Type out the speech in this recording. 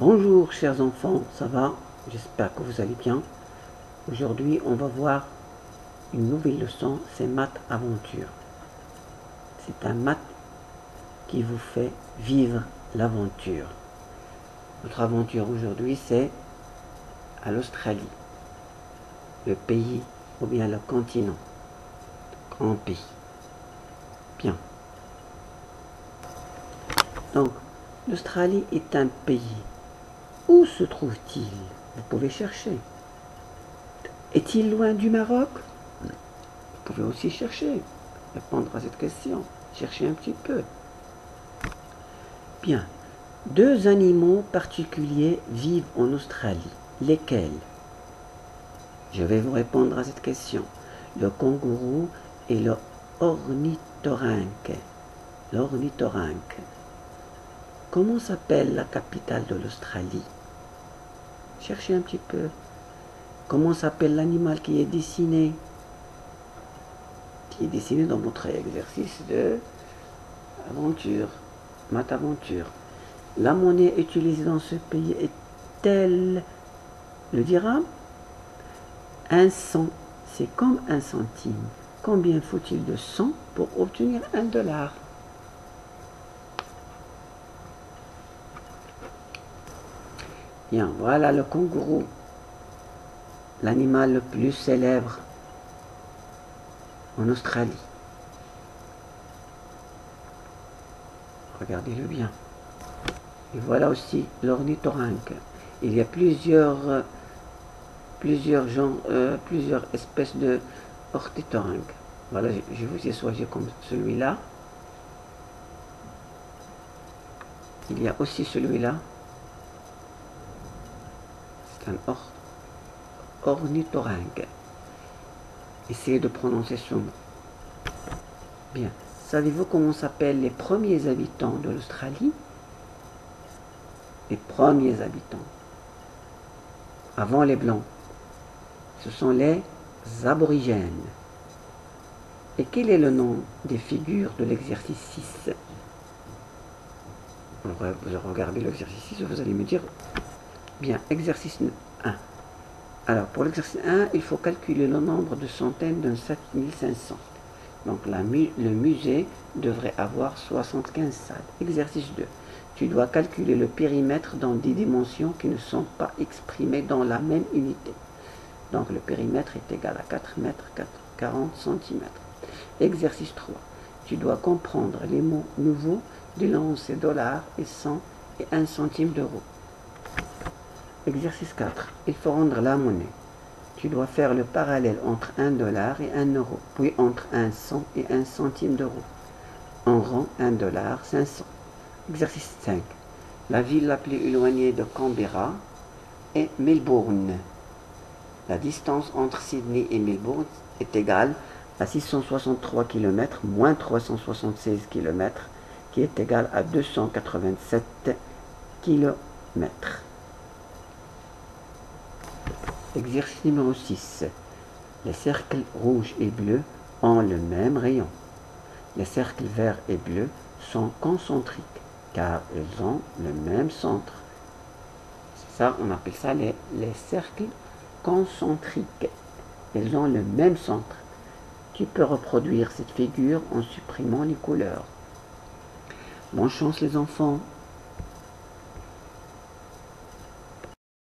Bonjour chers enfants, ça va? J'espère que vous allez bien. Aujourd'hui, on va voir une nouvelle leçon, c'est maths aventure. C'est un maths qui vous fait vivre l'aventure. Notre aventure aujourd'hui, c'est à l'Australie, le pays ou bien le continent, grand pays. Bien. Donc, l'Australie est un pays. Où se trouve-t-il? Vous pouvez chercher. Est-il loin du Maroc? Vous pouvez aussi chercher, répondre à cette question. Cherchez un petit peu. Bien. Deux animaux particuliers vivent en Australie. Lesquels? Je vais vous répondre à cette question. Le kangourou et le ornithorynque. L'ornithorynque. Comment s'appelle la capitale de l'Australie? Cherchez un petit peu. Comment s'appelle l'animal qui est dessiné? Qui est dessiné dans votre exercice de aventure, maths aventure. La monnaie utilisée dans ce pays est-elle le dirham? Un cent, c'est comme un centime. Combien faut-il de 100 pour obtenir un dollar? Bien, voilà le kangourou, l'animal le plus célèbre en Australie. Regardez-le bien. Et voilà aussi l'ornithorynque. Il y a plusieurs espèces de ornithorynques. Voilà, je vous ai choisi comme celui-là. Il y a aussi celui-là. C'est un ornithorynque. Essayez de prononcer ce mot. Bien. Savez-vous comment s'appellent les premiers habitants de l'Australie? Les premiers habitants, avant les Blancs, ce sont les aborigènes. Et quel est le nom des figures de l'exercice 6? Vous regardez l'exercice 6, vous allez me dire, bien, exercice 1. Alors, pour l'exercice 1, il faut calculer le nombre de centaines d'un 7500. Donc, le musée devrait avoir 75 salles. Exercice 2. Tu dois calculer le périmètre dans des dimensions qui ne sont pas exprimées dans la même unité. Donc, le périmètre est égal à 4 mètres 40 cm. Exercice 3. Tu dois comprendre les mots nouveaux de l'once et dollar et 100 et 1 centime d'euro. Exercice 4. Il faut rendre la monnaie. Tu dois faire le parallèle entre 1 dollar et 1 euro, puis entre 1 cent et 1 centime d'euro. On rend 1 dollar 500. Exercice 5. La ville la plus éloignée de Canberra est Melbourne. La distance entre Sydney et Melbourne est égale à 663 km moins 376 km, qui est égal à 287 km. Exercice numéro 6. Les cercles rouges et bleus ont le même rayon. Les cercles verts et bleus sont concentriques, car ils ont le même centre. C'est ça, on appelle ça les cercles concentriques. Ils ont le même centre. Tu peux reproduire cette figure en supprimant les couleurs. Bonne chance les enfants.